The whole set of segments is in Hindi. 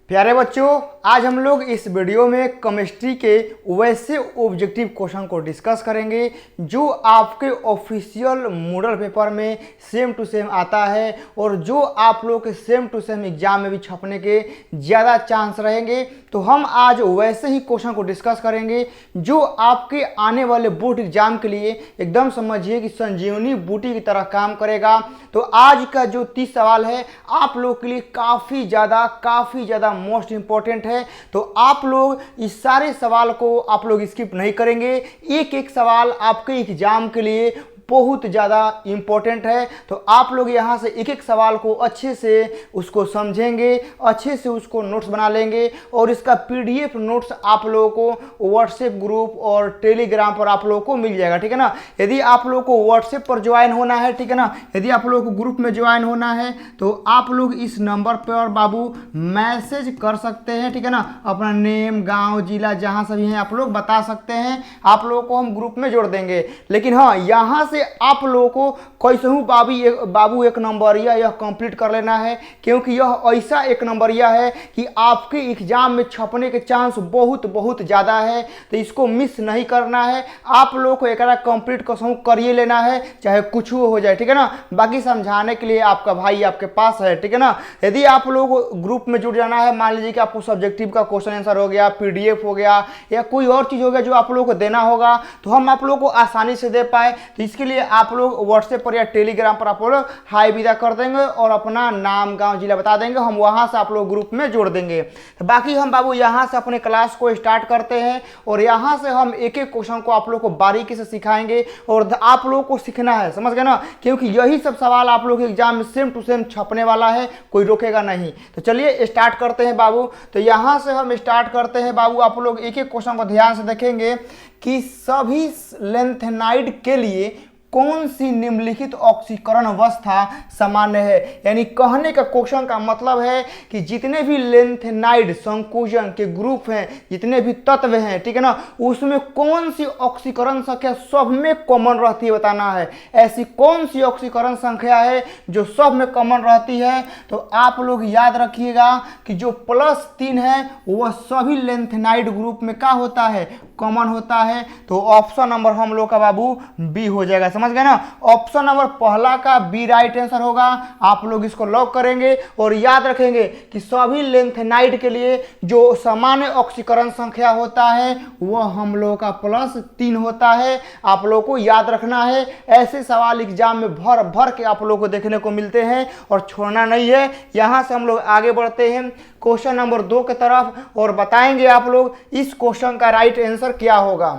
प्यारे बच्चों, आज हम लोग इस वीडियो में केमिस्ट्री के वैसे ऑब्जेक्टिव क्वेश्चन को डिस्कस करेंगे जो आपके ऑफिशियल मॉडल पेपर में सेम टू सेम आता है और जो आप लोग के सेम टू सेम एग्जाम में भी छपने के ज़्यादा चांस रहेंगे। तो हम आज वैसे ही क्वेश्चन को डिस्कस करेंगे जो आपके आने वाले बोर्ड एग्जाम के लिए एकदम समझिए कि संजीवनी बूटी की तरह काम करेगा। तो आज का जो 30 सवाल है आप लोग के लिए काफ़ी ज़्यादा मोस्ट इंपॉर्टेंट है। तो आप लोग इस सारे सवाल को आप लोग स्किप नहीं करेंगे। एक एक सवाल आपके एग्जाम के लिए बहुत ज़्यादा इम्पोर्टेंट है। तो आप लोग यहाँ से एक एक सवाल को अच्छे से उसको समझेंगे, अच्छे से उसको नोट्स बना लेंगे और इसका पीडीएफ नोट्स आप लोगों को व्हाट्सएप ग्रुप और टेलीग्राम पर आप लोगों को मिल जाएगा, ठीक है ना। यदि आप लोगों को व्हाट्सएप पर ज्वाइन होना है, ठीक है ना, यदि आप लोगों को ग्रुप में ज्वाइन होना है तो आप लोग इस नंबर पर बाबू मैसेज कर सकते हैं, ठीक है ना। अपना नेम, गाँव, जिला जहाँ से भी हैं आप लोग बता सकते हैं, आप लोगों को हम ग्रुप में जोड़ देंगे। लेकिन हाँ, यहाँ से आप लोगों को कैसे हूँ बाबू एक नंबरिया यह कंप्लीट कर लेना है, क्योंकि यह ऐसा एक नंबरिया है कि आपके एग्जाम में छपने के चांस बहुत ज़्यादा है। तो इसको मिस नहीं करना है, आप लोगों को एक कंप्लीट कसम करिए लेना है, चाहे कुछ हो जाए, ठीक है ना। बाकी समझाने के लिए आपका भाई आपके पास है, ठीक है ना। यदि आप लोग ग्रुप में जुड़ जाना है, मान लीजिए कि आपको सब्जेक्टिव का क्वेश्चन आंसर हो गया, पीडीएफ हो गया या कोई और चीज़ हो गया जो आप लोगों को देना होगा, तो हम आप लोगों को आसानी से दे पाए। तो इसके लिए आप लोग व्हाट्सएप पर या टेलीग्राम पर आप लोग हाई विदा कर देंगे और अपना नाम, गांव, जिला बता देंगे, हम वहां से आप लोग ग्रुप में जोड़ देंगे। तो बाकी हम बाबू यहां से अपने क्लास को स्टार्ट करते हैं और यहां से हम एक एक क्वेश्चन को आप लोग को बारीकी से सिखाएंगे और आप लोगों को सीखना है, समझ गए ना, क्योंकि यही सब सवाल आप लोग के एग्जाम में सेम टू सेम छपने वाला है, कोई रोकेगा नहीं। तो चलिए स्टार्ट करते हैं बाबू। तो यहां से हम स्टार्ट करते हैं बाबू, आप लोग एक एक क्वेश्चन को ध्यान से देखेंगे कि सभी लेंथेनाइड के लिए कौन सी निम्नलिखित ऑक्सीकरण अवस्था सामान्य है। यानी कहने का क्वेश्चन का मतलब है कि जितने भी लेंथेनाइड संकोचन के ग्रुप हैं, जितने भी तत्व हैं, ठीक है ना, उसमें कौन सी ऑक्सीकरण संख्या सब में कॉमन रहती है, बताना है। ऐसी कौन सी ऑक्सीकरण संख्या है जो सब में कॉमन रहती है। तो आप लोग याद रखिएगा कि जो +3 है वह सभी लेंथेनाइड ग्रुप में क्या होता है, कॉमन होता है। तो ऑप्शन नंबर हम लोग का बाबू बी हो जाएगा, समझ गए ना। ऑप्शन नंबर पहला का बी राइट आंसर होगा। आप लोग इसको लॉक करेंगे और याद रखेंगे कि सभी लेंथेनाइड के लिए जो सामान्य ऑक्सीकरण संख्या होता है वह हम लोग का +3 होता है। आप लोग को याद रखना है। ऐसे सवाल एग्जाम में भर भर के आप लोग को देखने को मिलते हैं और छोड़ना नहीं है। यहां से हम लोग आगे बढ़ते हैं क्वेश्चन नंबर 2 की तरफ और बताएंगे आप लोग इस क्वेश्चन का राइट आंसर क्या होगा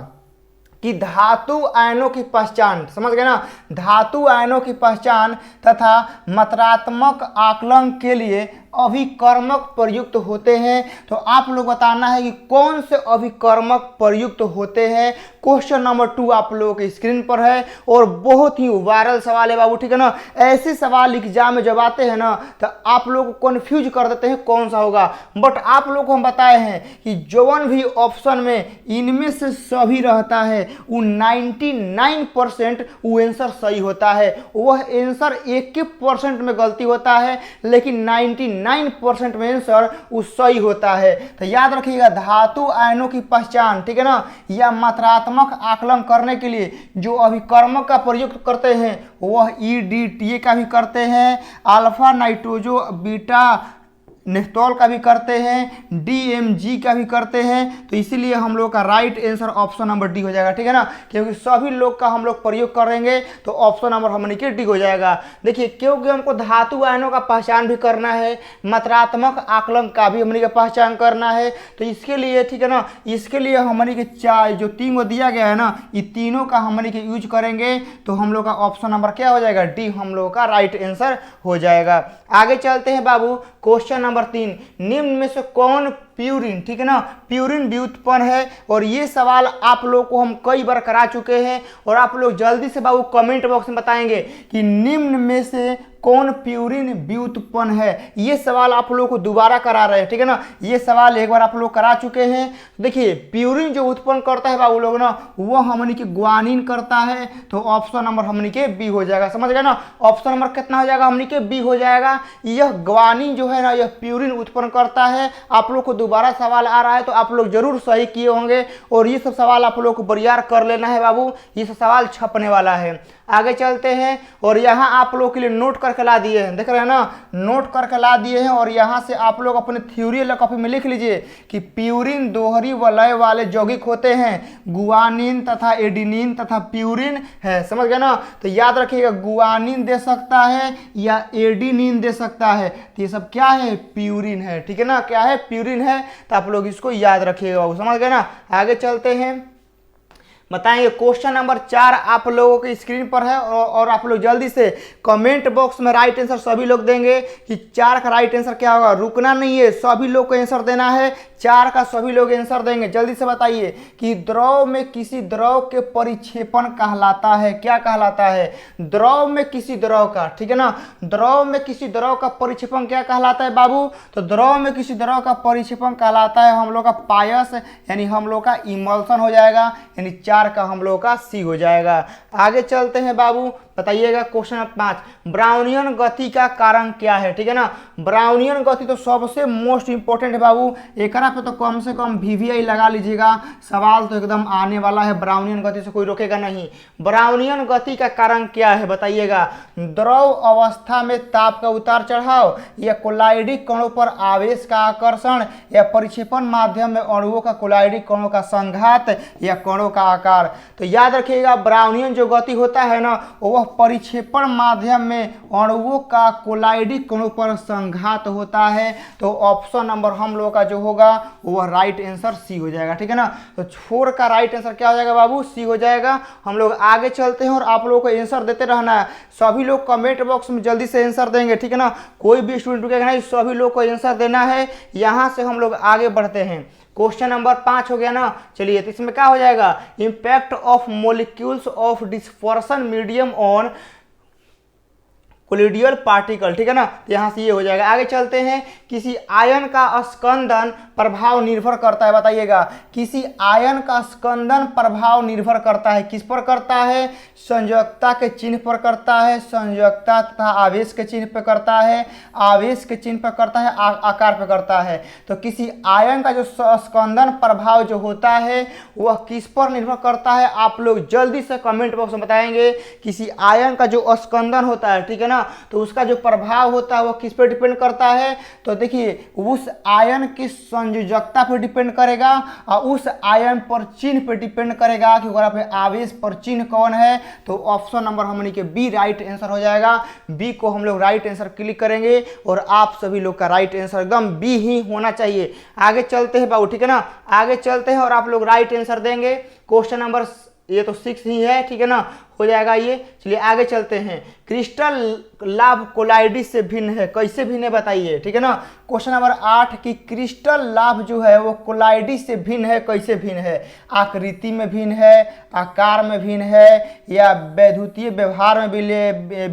कि धातु आयनों की पहचान, समझ गए ना, धातु आयनों की पहचान तथा मात्रात्मक आकलन के लिए अभिकर्मक प्रयुक्त होते हैं। तो आप लोग बताना है कि कौन से अभिकर्मक प्रयुक्त होते हैं। क्वेश्चन नंबर 2 आप लोगों के स्क्रीन पर है और बहुत ही वायरल सवाल है बाबू, ठीक है ना। ऐसे सवाल एग्जाम में जब आते हैं ना तो आप लोग कंफ्यूज कर देते हैं कौन सा होगा, बट आप लोग को हम बताए हैं कि जौन भी ऑप्शन में इनमें से सभी रहता है वो 99% वो आंसर सही होता है। वह आंसर 1% में गलती होता है, लेकिन 99% में आंसर वो सही होता है। तो याद रखिएगा धातु आयनों की पहचान, ठीक है ना, या मात्रात्मक आकलन करने के लिए जो अभिकर्मक का प्रयोग करते हैं वह EDTA का भी करते हैं, अल्फा नाइट्रोजो बीटा नेफ्टॉल का भी करते हैं, DMG का भी करते हैं। तो इसीलिए हम लोग का right answer option number D हो जाएगा, ठीक है ना, क्योंकि सभी लोग का हम लोग प्रयोग करेंगे तो ऑप्शन नंबर हमने के डी हो जाएगा। देखिए, क्योंकि हमको धातु आयनों का पहचान भी करना है, मात्रात्मक आकलन का भी हमने पहचान करना है, तो इसके लिए, ठीक है ना, इसके लिए हमने के जो 3 को दिया गया है ना, ये तीनों का हमने के यूज करेंगे। तो हम लोग का ऑप्शन नंबर क्या हो जाएगा, डी हम लोग का राइट आंसर हो जाएगा। आगे चलते हैं बाबू, क्वेश्चन नंबर 3, निम्न में से कौन प्यूरिन, ठीक है ना, प्यूरिन व्युत्पन्न है। और ये सवाल आप लोग को हम कई बार करा चुके हैं और आप लोग जल्दी से बाबू कमेंट बॉक्स में बताएंगे कि निम्न में से कौन प्यूरिन व्युत्पन्न है। ये सवाल आप लोगों को दोबारा करा रहे हैं, ठीक है ना, ये सवाल एक बार आप लोग करा चुके हैं। देखिए प्यूरिन जो उत्पन्न करता है बाबू लोग ना, वो हमनी के ग्वानिन करता है। तो ऑप्शन नंबर हमनी के बी हो जाएगा, समझ गए ना। ऑप्शन नंबर कितना हो जाएगा, हमनी के बी हो जाएगा। यह ग्वानिन जो है ना, यह प्यूरिन उत्पन्न करता है। आप लोग को दोबारा सवाल आ रहा है तो आप लोग जरूर सही किए होंगे और ये सब सवाल आप लोग को बरियार कर लेना है बाबू, ये सब सवाल छपने वाला है। आगे चलते हैं और यहाँ आप लोग के लिए नोट करके ला दिए हैं, देख रहे हैं ना, नोट करके ला दिए हैं। और यहाँ से आप लोग अपने थ्योरी वाला कॉपी में लिख लीजिए कि प्यूरिन दोहरी वलय वाले यौगिक होते हैं, गुआनिन तथा एडिनिन तथा प्यूरिन है, समझ गए ना। तो याद रखिएगा गुआनिन दे सकता है या एडिनिन दे सकता है, तो ये सब क्या है, प्यूरिन है, ठीक है ना, क्या है, प्यूरिन है। तो आप लोग इसको याद रखिएगा, समझ गए ना। आगे चलते हैं, बताएंगे क्वेश्चन नंबर 4 आप लोगों की स्क्रीन पर है और आप लोग जल्दी से कमेंट बॉक्स में राइट आंसर सभी लोग देंगे कि 4 का राइट आंसर क्या होगा। रुकना नहीं है, सभी लोग को आंसर देना है, 4 का सभी लोग आंसर देंगे। जल्दी से बताइए कि द्रव में किसी द्रव के परिक्षेपण कहलाता है, क्या कहलाता है, द्रव में किसी द्रव का, ठीक है ना, द्रव में किसी द्रव का परिक्षेपण क्या कहलाता है बाबू। तो द्रव में किसी द्रव का परिक्षेपण कहलाता है हम लोग का पायस, यानी हम लोग का इमल्सन हो जाएगा, यानी 4 का हम लोग का सी हो जाएगा। आगे चलते हैं बाबू, बताइएगा क्वेश्चन नंबर 5, ब्राउनियन गति का कारण क्या है, ठीक है ना। ब्राउनियन गति तो सबसे मोस्ट इंपॉर्टेंट है बाबू, एक पे तो कम से कम VVI लगा लीजिएगा, सवाल तो एकदम आने वाला है, ब्राउनियन गति से कोई रोकेगा नहीं। ब्राउनियन गति का कारण क्या है बताइएगा, द्रव अवस्था में ताप का उतार चढ़ाव, या कोलाइडिक कणों पर आवेश का आकर्षण, या परिक्षेपण माध्यम में अणुओं का कोलाइडिक कणों का संघात, या कणों का आकार। तो याद रखिएगा ब्राउनियन जो गति होता है ना, वह परिक्षेपण माध्यम में अणुओं का कोलाइडिक कणों पर संघात होता है। तो ऑप्शन नंबर हम लोग का जो होगा वह राइट आंसर सी हो जाएगा, ठीक है ना। तो 4 का राइट आंसर क्या हो जाएगा बाबू, सी हो जाएगा। हम लोग आगे चलते हैं और आप लोगों को आंसर देते रहना है, सभी लोग कमेंट बॉक्स में जल्दी से आंसर देंगे, ठीक है ना, कोई भी स्टूडेंट रुकेगा नहीं, सभी लोग को आंसर देना है। यहाँ से हम लोग आगे बढ़ते हैं, क्वेश्चन नंबर 5 हो गया ना। चलिए तो इसमें क्या हो जाएगा, impact of molecules of dispersion medium on colloidal particle, ठीक है ना, तो यहाँ से ये हो जाएगा। आगे चलते हैं, किसी आयन का स्कंदन प्रभाव निर्भर करता है, बताइएगा किसी आयन का स्कंदन प्रभाव निर्भर करता है, किस पर करता है, संयोजकता के चिन्ह पर करता है, संयोजकता तथा आवेश के चिन्ह पर करता है, आवेश के चिन्ह पर करता है, आकार पर करता है। तो किसी आयन का जो स्कंदन प्रभाव जो होता है वह किस पर निर्भर करता है, आप लोग जल्दी से कमेंट बॉक्स में बताएंगे। किसी आयन का जो स्कंदन होता है, ठीक है ना, तो उसका जो प्रभाव होता है वह किस पर डिपेंड करता है, तो देखिए उस आयन की संयोजकता पर डिपेंड करेगा और उस आयन पर चिन्ह पर डिपेंड करेगा कि वहाँ पे आवेश पर चिन्ह कौन है। तो ऑप्शन नंबर हमने के बी राइट आंसर हो जाएगा, बी को हम लोग राइट आंसर क्लिक करेंगे और आप सभी लोग का राइट आंसर एकदम बी ही होना चाहिए। आगे चलते हैं बाबू, ठीक है ना, आगे चलते हैं और आप लोग राइट आंसर देंगे। क्वेश्चन नंबर ये तो 6 ही है, ठीक है ना, हो जाएगा ये। चलिए आगे चलते हैं, क्रिस्टल लाभ कोलाइडिस से भिन्न है, कैसे भिन्न है बताइए, ठीक है ना। क्वेश्चन नंबर 8 की क्रिस्टल लाभ जो है वो कोलाइडिस से भिन्न है, कैसे भिन्न है, आकृति में भिन्न है, आकार में भिन्न है, या वैद्युतीय व्यवहार में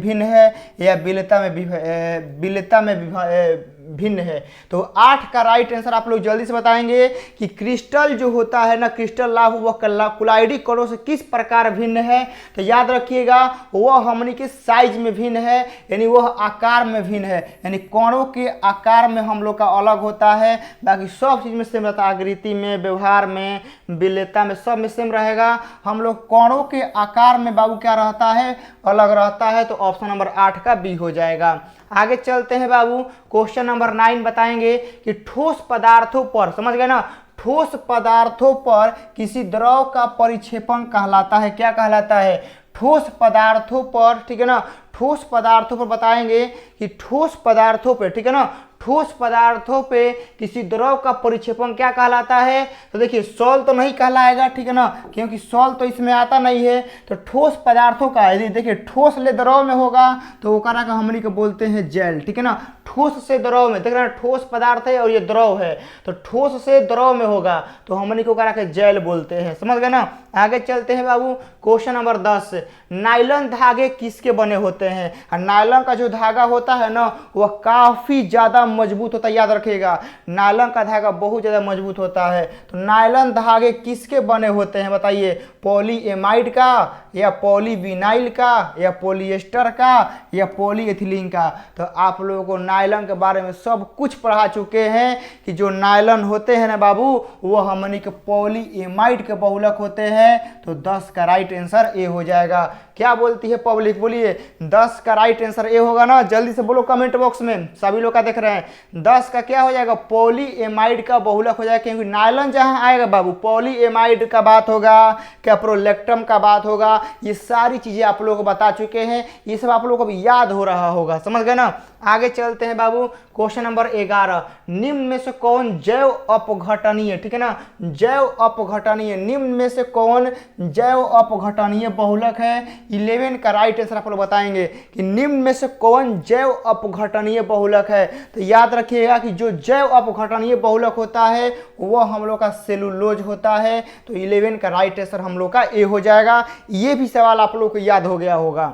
भिन्न है, या विलेयता में भिन्न है। तो 8 का राइट आंसर आप लोग जल्दी से बताएंगे कि क्रिस्टल जो होता है ना, क्रिस्टल लाभ वह कोलाइडिक कणों से किस प्रकार भिन्न है। तो याद रखिएगा वह हमनी के साइज में भिन्न है, यानी वह आकार में भिन्न है, यानी कणों के आकार में हम लोग का अलग होता है, बाकी सब चीज में सेम रहता है, आकृति में, व्यवहार में, विलेयता में, सब में सेम रहेगा। हम लोग कणों के आकार में बाबू क्या रहता है, अलग रहता है। तो ऑप्शन नंबर 8 का बी हो जाएगा। आगे चलते हैं बाबू, क्वेश्चन नंबर 9 बताएंगे कि ठोस पदार्थों पर, समझ गए ना, ठोस पदार्थों पर किसी द्रव का परिक्षेपण कहलाता है, क्या कहलाता है, ठोस पदार्थों पर, ठीक है ना, ठोस पदार्थों पर बताएंगे कि ठोस पदार्थों पर, ठीक है ना, ठोस पदार्थों पे किसी द्रव का परिक्षेपण क्या कहलाता है? तो देखिए सॉल तो नहीं कहलाएगा, ठीक है ना, क्योंकि सॉल तो इसमें आता नहीं है। तो ठोस पदार्थों का यदि देखिए ठोस ले द्रव में होगा तो ओकरा का हमनी को बोलते हैं जेल, ठीक है ना। ठोस से द्रव में, देख रहे हैं ठोस पदार्थ है और ये द्रव है, तो ठोस से द्रव में होगा तो हमनी को ओकरा के जेल बोलते हैं। समझ गए ना। आगे चलते हैं बाबू, क्वेश्चन नंबर 10, नायलॉन धागे किसके बने होते हैं? नायलॉन का जो धागा होता है ना वह काफी ज्यादा मजबूत होता है, याद रखिएगा नायलॉन का धागा बहुत ज्यादा मजबूत होता है। तो नायलॉन धागे किसके बने होते हैं बताइए? पॉलीएमाइड का या पॉलीविनाइल का या पॉलिएस्टर का या पॉलीएथिलीन का? तो आप लोगों को नायलॉन के बारे में सब कुछ पढ़ा चुके हैं कि जो नायलॉन होते हैं ना बाबू वो हमनी के पॉलीएमाइड के बहुलक होते हैं। तो 10 का राइट आंसर ए हो जाएगा। क्या बोलती है पब्लिक, बोलिए 10 का राइट आंसर ए होगा ना? जल्दी से बोलो कमेंट बॉक्स में, सभी लोग का देख रहे हैं। 10 का क्या हो जाएगा? पॉलीएमाइड का बहुलक हो जाएगा, क्योंकि नायलॉन जहां आएगा बाबू पॉलीएमाइड का बात होगा, कैप्रोलेक्टम का बात होगा, ये सारी चीजें आप लोग को बता चुके हैं, ये सब आप लोगों को भी याद हो रहा होगा। समझ गए ना। आगे चलते हैं बाबू, क्वेश्चन नंबर 11, निम्न में से कौन जैव अपघटनीय, ठीक है ना, जैव अपघटनीय, निम्न में से कौन जैव अपघटनीय बहुलक है? 11 का राइट आंसर आप लोग बताएंगे कि निम्न में से कौन जैव अपघटनीय बहुलक है। तो याद रखिएगा कि जो जैव अपघटनीय बहुलक होता है वह हम लोग का सेलुलोज होता है। तो 11 का राइट आंसर हम लोग का ए हो जाएगा। ये भी सवाल आप लोग को याद हो गया होगा।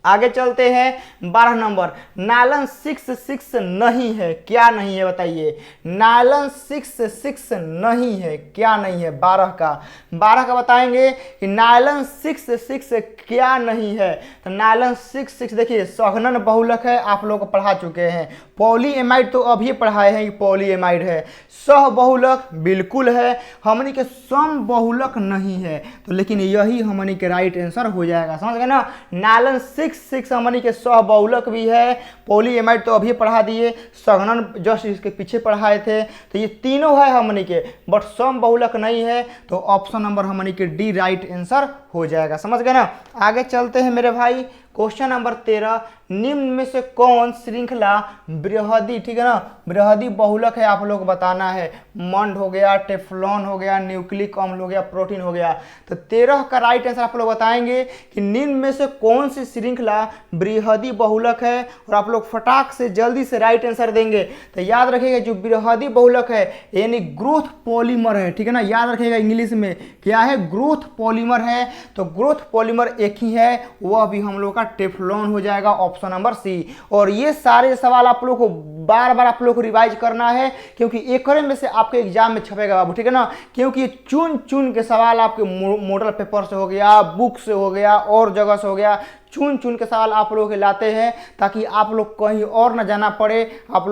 आगे चलते हैं 12 नंबर, नायलॉन 6 नहीं है, क्या नहीं है बताइए? नायलॉन 6 नहीं है, क्या नहीं है? 12 का बताएंगे कि नायलॉन 6 क्या नहीं है। तो नायलॉन 6 देखिए संघनन बहुलक है, आप लोग पढ़ा चुके हैं। पॉलीएमाइड तो अभी पढ़ाए हैं कि पॉलीएमाइड है। सह बहुलक बिल्कुल है, हमनी के सम बहुलक नहीं है। तो लेकिन यही हमनी के राइट आंसर हो जाएगा। समझ गए ना। नायलॉन 6 हमनी के सह बहुलक भी है, पॉलीएमाइड तो अभी पढ़ा दिए, संघनन जस्ट इसके पीछे पढ़ाए थे। तो ये तीनों है हमनी के, बट सम बहुलक नहीं है। तो ऑप्शन नंबर हमनी के डी राइट आंसर हो जाएगा। समझ गए ना। आगे चलते हैं मेरे भाई, क्वेश्चन नंबर 13, निम्न में से कौन श्रृंखला बृहदी, ठीक है ना, बृहदी बहुलक है? आप लोग बताना है। मंड हो गया, टेफ्लॉन हो गया, न्यूक्लिक अम्ल हो गया, प्रोटीन हो गया। तो 13 का राइट आंसर आप लोग बताएंगे कि निम्न में से कौन सी श्रृंखला बृहदी बहुलक है, और आप लोग फटाक से जल्दी से राइट आंसर देंगे। तो याद रखिएगा जो बृहदी बहुलक है यानी ग्रोथ पॉलीमर है, ठीक है ना, याद रखिएगा इंग्लिश में क्या है? ग्रोथ पॉलीमर है। तो ग्रोथ पॉलीमर एक ही है, वह भी हम लोग का टेफ्लॉन हो जाएगा, ऑप्शन नंबर सी। और ये सारे सवाल आप लोग को बार बार आप लोग को रिवाइज करना है, क्योंकि एक में से आपके एग्जाम में छपेगा बाबू, ठीक है ना। क्योंकि ये चुन चुन के सवाल आपके मॉडल पेपर से हो गया, बुक से हो गया और जगह से हो गया, चुन चुन के सवाल आप लोग के लाते हैं ताकि आप लोग कहीं और न जाना पड़े। आप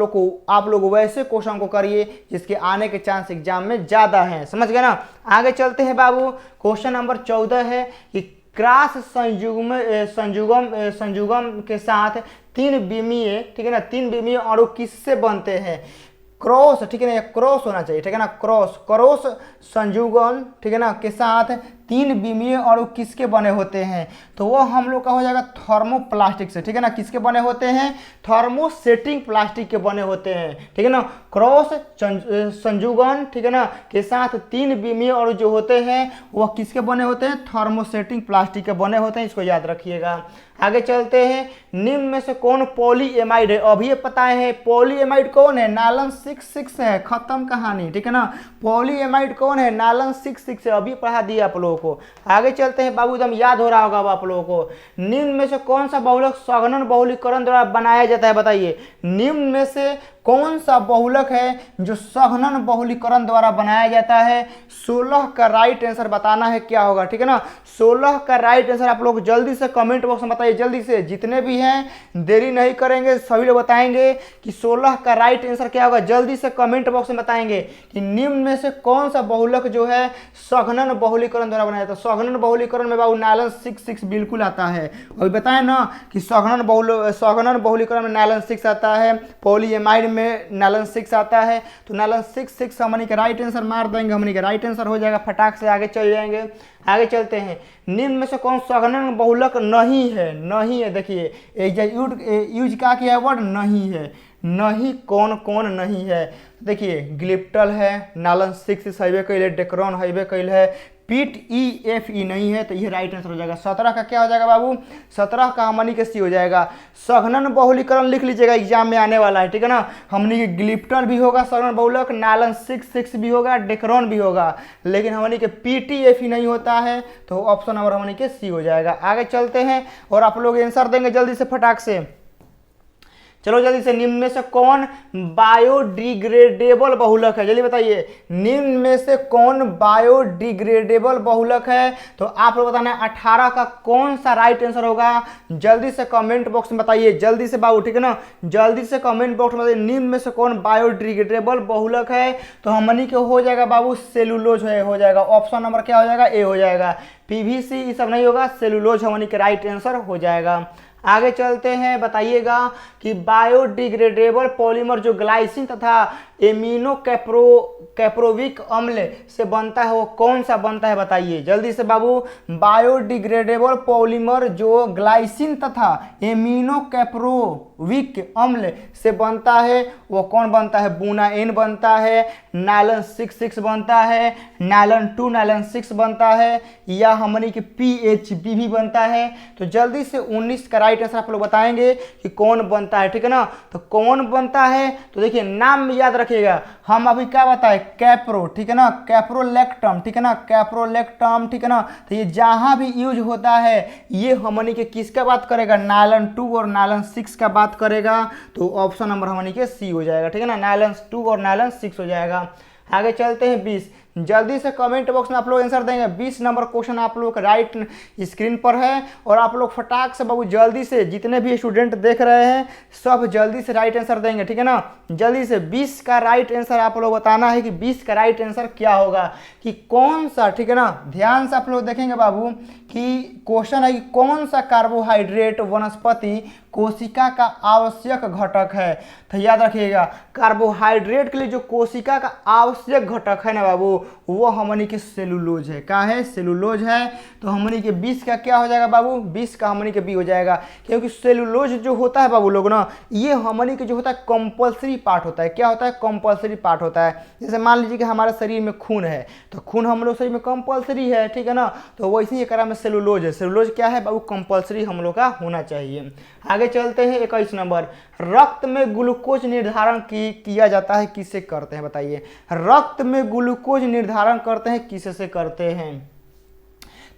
लोग वैसे क्वेश्चन को करिए जिसके आने के चांस एग्जाम में ज़्यादा हैं। समझ गए ना। आगे चलते हैं बाबू, क्वेश्चन नंबर 14 है कि क्रॉस संयुगम के साथ 3 विमीय, ठीक है ना, 3 विमीय अणु किससे बनते हैं? क्रॉस, ठीक है ना, क्रॉस होना चाहिए, ठीक है ना, क्रॉस संयुगम, ठीक है ना, के साथ 3 विमीय अणु किसके बने होते हैं? तो वो हम लोग का हो जाएगा थर्मोप्लास्टिक से, ठीक है ना। किसके बने होते हैं? थर्मोसेटिंग प्लास्टिक के बने होते हैं, ठीक है ना। क्रॉस संयुगम, ठीक है ना, के साथ 3 विमीय अणु जो होते हैं वह किसके बने होते हैं? थर्मोसेटिंग प्लास्टिक के बने होते हैं, इसको याद रखिएगा। आगे चलते हैं, निम्न में से कौन पॉलीएमाइड है? अभी ये पता है पॉलीएमाइड कौन है? नायलॉन 6 है, खत्म कहानी, ठीक है ना। पॉलीएमाइड कौन है? नायलॉन 6 है, अभी पढ़ा दिया आप लोगों को। आगे चलते हैं बाबू, एकदम याद हो रहा होगा अब आप लोगों को। निम्न में से कौन सा बहुलक संघनन बहुलीकरण द्वारा बनाया जाता है बताइए? निम्न में से कौन सा बहुलक है जो संघनन बहुलीकरण द्वारा बनाया जाता है? 16 का राइट आंसर बताना है, क्या होगा, ठीक है ना। 16 का राइट आंसर आप लोग जल्दी से कमेंट बॉक्स में बताइए, जल्दी से, जितने भी हैं देरी नहीं करेंगे, सभी लोग बताएंगे कि 16 का राइट आंसर क्या होगा। जल्दी से कमेंट बॉक्स में बताएंगे कि निम्न में से कौन सा बहुलक जो है संघनन बहुलीकरण द्वारा बनाया जाता है। संघनन बहुलीकरण में बाबू नायलॉन 6 बिल्कुल आता है। अभी बताएं ना कि संघनन बहुलीकरण में नायलॉन 6 आता है, पॉलीएमाइड में नायलॉन 6 आता है। तो नायलॉन 6 हमनी के राइट आंसर मार देंगे, हमनी के राइट आंसर हो जाएगा। फटाक से आगे चल जाएंगे। आगे चलते हैं, निम्न में से कौन संघनन बहुलक नहीं है? नहीं है, देखिए यूज क्या किया है वर्ड नहीं है। नहीं कौन कौन नहीं है। देखिए ग्लिप्टल है, नालन 6 हैबे कैल है, डेक्रोन हैबे कैल है, पीट EFE नहीं है, तो ये राइट आंसर हो जाएगा। 17 का क्या हो जाएगा बाबू? 17 का हमनी के सी हो जाएगा। सघनन बहुलीकरण लिख लीजिएगा, एग्जाम में आने वाला है, ठीक है ना। हमनी के ग्लिप्टल भी होगा सघनन बहुलक, नालन 6 भी होगा, डेक्रोन भी होगा, लेकिन हमनी के PTFE नहीं होता है, तो ऑप्शन नंबर हमनी के सी हो जाएगा। आगे चलते हैं और आप लोग आंसर देंगे जल्दी से फटाक से। चलो जल्दी से, निम्न में से कौन बायोडिग्रेडेबल बहुलक है? जल्दी बताइए, निम्न में से कौन बायोडिग्रेडेबल बहुलक है? तो आप लोग बताना है 18 का कौन सा राइट आंसर होगा। जल्दी से कमेंट बॉक्स में बताइए, जल्दी से बाबू, ठीक है ना, जल्दी से कमेंट बॉक्स में बताइए निम्न में से कौन बायोडिग्रेडेबल बहुलक है। तो हमनी के हो जाएगा बाबू सेलुलोज है, हो जाएगा। ऑप्शन नंबर क्या हो जाएगा? ए हो जाएगा। PVC ये सब नहीं होगा, सेलुलोज हमनी के राइट आंसर हो जाएगा। आगे चलते हैं, बताइएगा कि बायोडिग्रेडेबल पॉलीमर जो ग्लाइसिन तथा एमिनो कैप्रोविक अम्ल से बनता है वो कौन सा बनता है? बताइए जल्दी से बाबू। बायोडिग्रेडेबल पॉलीमर जो ग्लाइसिन तथा एमिनो कैप्रोविक अम्ल से बनता है वो कौन बनता है? बूना N बनता है, नायलन 6 बनता है, नायलन 2 नायलन 6 बनता है, या हमनी के PHB भी बनता है। तो जल्दी से 19 का राइट आंसर आप लोग बताएंगे कि कौन बनता है, ठीक है ना। तो कौन बनता है, तो देखिए नाम में याद रखिएगा। हम अभी क्या बताए? कैप्रो, ठीक है ना, कैप्रोलेक्टम, ठीक है ना, कैप्रोलेक्टम, ठीक है ना। तो ये जहां भी यूज होता है ये हमनी के किसका बात करेगा? नायलन 2 और नायलन 6 का बात करेगा। तो ऑप्शन नंबर हमनी के सी हो जाएगा, ठीक है ना, नायलन 2 और नायलन 6 हो जाएगा। आगे चलते हैं 20। जल्दी से कमेंट बॉक्स में आप लोग आंसर देंगे। 20 नंबर क्वेश्चन आप लोग राइट स्क्रीन पर है, और आप लोग फटाक से बाबू जल्दी से, जितने भी स्टूडेंट देख रहे हैं सब जल्दी से राइट आंसर देंगे, ठीक है ना। जल्दी से 20 का राइट आंसर आप लोग बताना है कि 20 का राइट आंसर क्या होगा, कि कौन सा, ठीक है ना। ध्यान से आप लोग देखेंगे बाबू कि क्वेश्चन है कि कौन सा कार्बोहाइड्रेट वनस्पति कोशिका का आवश्यक घटक है। तो याद रखिएगा, कार्बोहाइड्रेट के लिए जो कोशिका का आवश्यक घटक है ना बाबू, वो हमनी के सेलुलोज है। क्या है? सेलुलोज है। तो हमनी के 20 का क्या हो जाएगा बाबू? 20 का हमनी के बी हो जाएगा, क्योंकि सेलुलोज जो होता है बाबू लोग ना, ये हमनी के जो होता है कंपल्सरी पार्ट होता है। क्या होता है? कंपल्सरी पार्ट होता है। जैसे मान लीजिए कि हमारे शरीर में खून है, तो खून हम लोग शरीर में कंपल्सरी है, ठीक है ना। तो वैसे ही एक में सेलुलोज है। सेलुलोज क्या है बाबू? कंपल्सरी हम लोग का होना चाहिए। आगे चलते हैं 21 नंबर। रक्त में ग्लूकोज निर्धारण किया जाता है किससे करते हैं? बताइए। रक्त में ग्लूकोज निर्धारण करते हैं किससे करते हैं?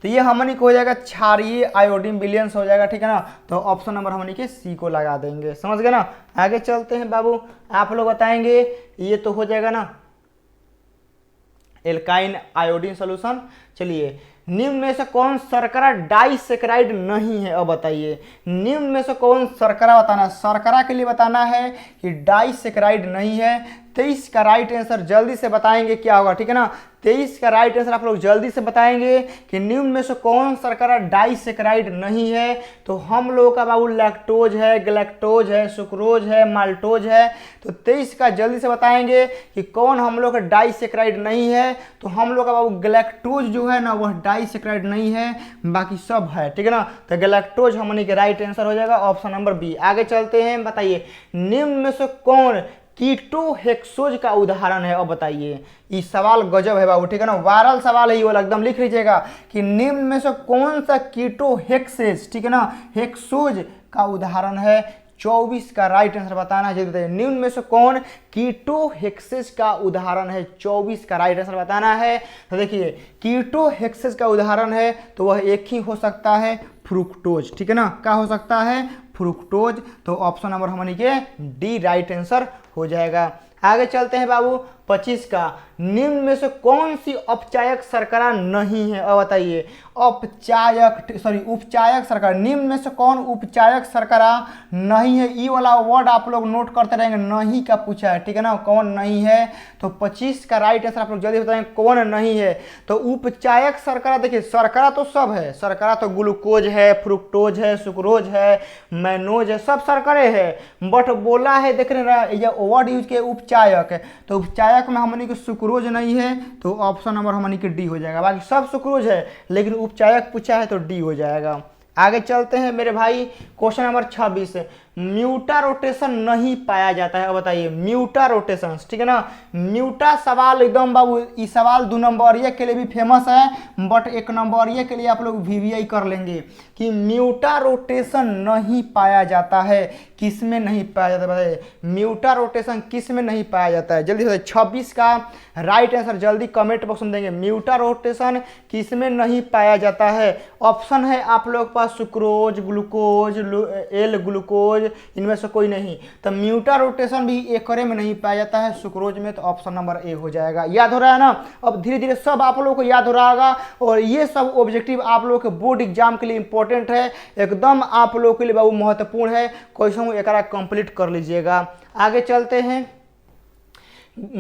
तो ये हमनी को हो जाएगा क्षारीय आयोडीन विलयन हो जाएगा, ठीक है ना। तो ऑप्शन नंबर हमनी के सी को लगा देंगे, समझ गए ना। आगे चलते हैं बाबू, आप लोग बताएंगे, ये तो हो जाएगा ना एल्काइन आयोडीन सोल्यूशन। चलिए, निम्न में से कौन शर्करा डाइसेक्राइड नहीं है? अब बताइए, निम्न में से कौन शर्करा बताना है? शर्करा के लिए बताना है कि डाइसेक्राइड नहीं है। 23 का राइट आंसर जल्दी से बताएंगे क्या होगा, ठीक है ना। 23 का राइट आंसर आप लोग जल्दी से बताएंगे कि निम्न में से कौन शर्करा डाइसेक्राइड नहीं है। तो हम लोगों का बाबू लैक्टोज है, ग्लैक्टोज है, सुक्रोज है, माल्टोज है। तो 23 का जल्दी से बताएंगे कि कौन हम लोग का डाइसेक्राइड नहीं है। तो हम लोग का बाबू ग्लैक्टोज जो है ना वह डाइसेक्राइड नहीं है, बाकी सब है, ठीक है ना। तो ग्लैक्टोज हमने के राइट आंसर हो जाएगा, ऑप्शन नंबर बी। आगे चलते हैं, बताइए निम्न में से कौन कीटोहेक्सोज का उदाहरण है? अब बताइए, ये सवाल गजब है बाबू, ठीक है ना, वायरल सवाल है ये वाला, एकदम लिख लीजिएगा कि निम्न में से कौन सा कीटोहेक्सेज, ठीक है ना, हेक्सोज का उदाहरण है। 24 का राइट आंसर बताना है, जल्दी बताइए। निम्न में से कौन कीटोहेक्सेज का उदाहरण है? 24 का राइट आंसर बताना है। तो देखिए, कीटोहेक्सेज का उदाहरण है तो वह एक ही हो सकता है, फ्रुक्टोज, ठीक है ना। क्या हो सकता है? फ्रुक्टोज। तो ऑप्शन नंबर हमनी के डी राइट आंसर हो जाएगा। आगे चलते हैं बाबू, 25 का। निम्न में से कौन सी औपचायक शर्करा नहीं है? अब बताइए, उपचायक शर्करा, निम्न में से कौन उपचायक शर्करा नहीं है? ई वाला वर्ड आप लोग नोट करते रहेंगे, नहीं का पूछा है, ठीक है ना, कौन नहीं है। तो 25 का राइट आंसर आप लोग जल्दी बताएंगे कौन नहीं है। तो उपचायक शर्करा, देखिए शर्करा तो सब है, शर्करा तो ग्लूकोज है, फ्रुक्टोज है, सुक्रोज है, मैनोज है, सब शर्करे है, बट बोला है देख रहे ये वर्ड यूज के उपचायक है। तो उपचायक में हमनी के सुक्रोज नहीं है, तो ऑप्शन नंबर हमनी के डी हो जाएगा। बाकी सब सुक्रोज है, लेकिन उपचायक पूछा है तो डी हो जाएगा। आगे चलते हैं मेरे भाई, क्वेश्चन नंबर 26। म्यूटा रोटेशन नहीं पाया जाता है। अब बताइए म्यूटा रोटेशन, ठीक है ना। म्यूटा सवाल एकदम बाबू, ये सवाल 2 नंबरिया के लिए भी फेमस है, बट 1 नंबरिया के लिए आप लोग वीवीआई कर लेंगे कि म्यूटा रोटेशन नहीं पाया जाता है। किस में नहीं पाया जाता है बताइए, म्यूटा रोटेशन किस में नहीं पाया जाता है? जल्दी से 26 का राइट आंसर जल्दी कमेंट बॉक्स में देंगे। म्यूटा रोटेशन किस में नहीं पाया जाता है? ऑप्शन है आप लोग के पास सुक्रोज, ग्लूकोज, एल ग्लूकोज, इनमें से कोई नहीं। तो म्यूटा रोटेशन भी एकरे में नहीं पाया जाता है, सुक्रोज में। तो ऑप्शन नंबर ए हो जाएगा। याद हो रहा है ना? अब धीरे धीरे सब आप लोगों को याद हो रहा होगा, और ये सब ऑब्जेक्टिव आप लोगों के बोर्ड एग्जाम के लिए इंपॉर्टेंट है, एकदम आप लोगों के लिए बाबू महत्वपूर्ण है। क्वेश्चन एक कंप्लीट कर लीजिएगा। आगे चलते हैं।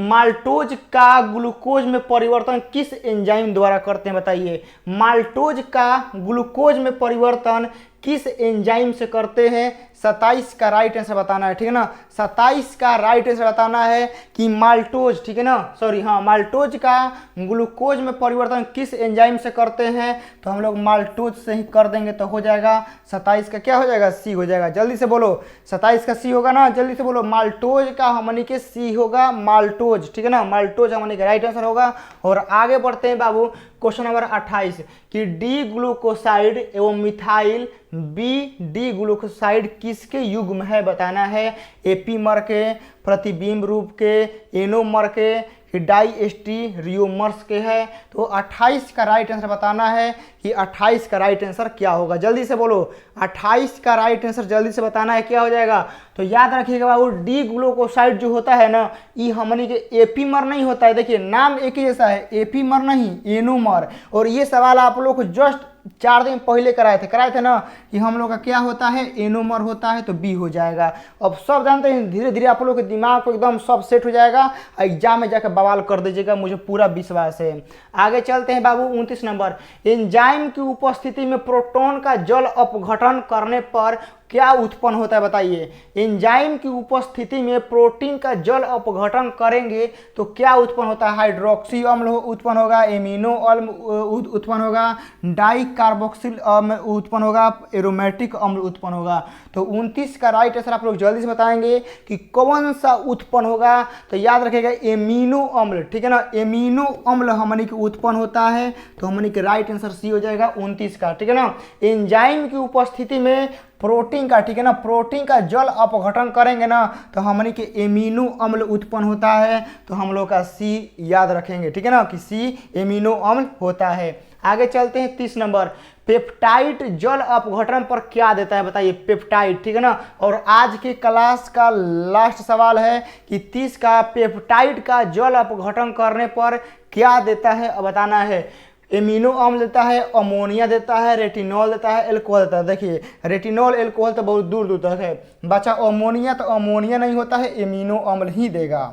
माल्टोज का ग्लूकोज में परिवर्तन किस एंजाइम द्वारा करते हैं बताइए? माल्टोज का ग्लूकोज में परिवर्तन किस एंजाइम से करते हैं? 27 का राइट आंसर बताना है, ठीक है ना। 27 का राइट आंसर बताना है कि माल्टोज, ठीक है ना, सॉरी हाँ, माल्टोज का ग्लूकोज में परिवर्तन किस एंजाइम से करते हैं? तो हम लोग माल्टोज से ही कर देंगे तो हो जाएगा। 27 का क्या हो जाएगा? सी हो जाएगा। जल्दी से बोलो, 27 का सी होगा ना, जल्दी से बोलो। माल्टोज का हमनी के सी होगा, माल्टोज, ठीक है ना, माल्टोज हमनी का राइट आंसर होगा। और आगे बढ़ते हैं बाबू, क्वेश्चन नंबर 28 कि डी ग्लूकोसाइड एवं मिथाइल बी डी ग्लूकोसाइड किसके युग्म है बताना है? एपीमर के, प्रतिबिंब रूप के, एनोमर के, डाइस्टीरियोमर्स के है। तो 28 का राइट आंसर बताना है कि 28 का राइट आंसर क्या होगा? जल्दी से बोलो, 28 का राइट आंसर जल्दी से बताना है, क्या हो जाएगा? तो याद रखिएगा बाबू, डी ग्लूकोसाइड जो होता है ना, ये हमनी के एपीमर नहीं होता है। देखिए नाम एक ही जैसा है, एपीमर नहीं, एनोमर। और ये सवाल आप लोग को जस्ट 4 दिन पहले कराए थे ना कि हम लोग का क्या होता है? एनोमर होता है। तो बी हो जाएगा। अब सब जानते हैं, धीरे धीरे आप लोग के दिमाग को एकदम सब सेट हो जाएगा, एग्जाम में जाकर बवाल कर दीजिएगा, मुझे पूरा विश्वास है। आगे चलते हैं बाबू, 29 नंबर। एंजाइम की उपस्थिति में प्रोटॉन का जल अपघटन करने पर क्या उत्पन्न होता है बताइए? एंजाइम की उपस्थिति में प्रोटीन का जल अपघटन करेंगे तो क्या उत्पन्न होता है? हाइड्रोक्सी अम्ल उत्पन्न होगा, एमिनो अम्ल उत्पन्न होगा, डाई कार्बोक्सिल अम्ल उत्पन्न होगा, एरोमेटिक अम्ल उत्पन्न होगा। तो 29 का राइट आंसर आप लोग जल्दी से बताएंगे कि कौन सा उत्पन्न होगा? तो याद रखिएगा एमिनो अम्ल, ठीक है ना, एमिनो अम्ल हमनी के उत्पन्न होता है। तो हमनी के राइट आंसर सी हो जाएगा 29 का, ठीक है ना। एंजाइम की उपस्थिति में प्रोटीन का, ठीक है ना, प्रोटीन का जल अपघटन करेंगे ना तो हमनी के एमिनो अम्ल उत्पन्न होता है। तो हम लोग का सी याद रखेंगे, ठीक है ना, कि सी एमिनो अम्ल होता है। आगे चलते हैं 30 नंबर। पेप्टाइड जल अपघटन पर क्या देता है बताइए? पेप्टाइड, ठीक है ना। और आज के क्लास का लास्ट सवाल है कि 30 का, पेप्टाइड का जल अपघटन करने पर क्या देता है बताना है? एमिनो अम्ल देता है, अमोनिया देता है, रेटिनॉल देता है, एल्कोहल देता है। देखिए रेटिनॉल एल्कोहल तो बहुत दूर दूर तक है, बचा अमोनिया, तो अमोनिया नहीं होता है, एमिनो अम्ल ही देगा।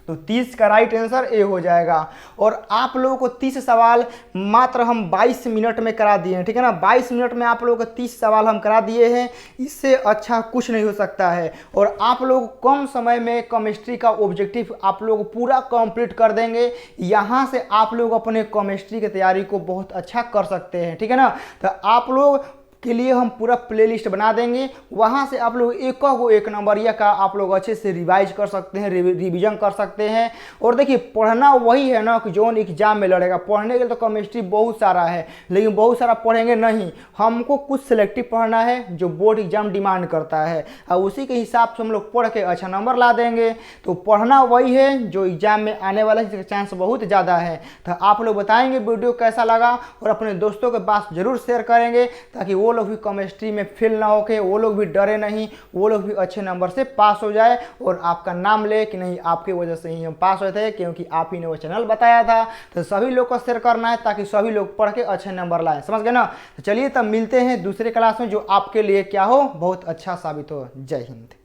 तो 30 का राइट आंसर ए हो जाएगा। और आप लोगों को 30 सवाल मात्र हम 22 मिनट में करा दिए हैं, ठीक है ना। 22 मिनट में आप लोगों को 30 सवाल हम करा दिए हैं, इससे अच्छा कुछ नहीं हो सकता है। और आप लोग कम समय में केमिस्ट्री का ऑब्जेक्टिव आप लोग पूरा कंप्लीट कर देंगे। यहाँ से आप लोग अपने केमिस्ट्री की तैयारी को बहुत अच्छा कर सकते हैं, ठीक है ना। तो आप लोग के लिए हम पूरा प्लेलिस्ट बना देंगे, वहाँ से आप लोग एक नंबरिया का आप लोग अच्छे से रिवाइज कर सकते हैं, रिवीजन कर सकते हैं। और देखिए पढ़ना वही है ना कि जो एग्जाम में लड़ेगा। पढ़ने के लिए तो केमिस्ट्री बहुत सारा है, लेकिन बहुत सारा पढ़ेंगे नहीं, हमको कुछ सिलेक्टिव पढ़ना है जो बोर्ड एग्जाम डिमांड करता है, और उसी के हिसाब से हम लोग पढ़ के अच्छा नंबर ला देंगे। तो पढ़ना वही है जो एग्जाम में आने वाला है, जिसका चांस बहुत ज़्यादा है। तो आप लोग बताएंगे वीडियो कैसा लगा, और अपने दोस्तों के पास जरूर शेयर करेंगे, ताकि वो लोग भी केमिस्ट्री में फेल ना होके, वो लोग भी डरे नहीं, वो लोग भी अच्छे नंबर से पास हो जाए और आपका नाम ले कि नहीं आपकी वजह से ही हम पास हुए थे, क्योंकि आप ही ने वो चैनल बताया था। तो सभी लोग को शेयर करना है ताकि सभी लोग पढ़ के अच्छे नंबर लाएं, समझ गए ना। तो चलिए तब मिलते हैं दूसरे क्लास में जो आपके लिए क्या हो, बहुत अच्छा साबित हो। जय हिंद।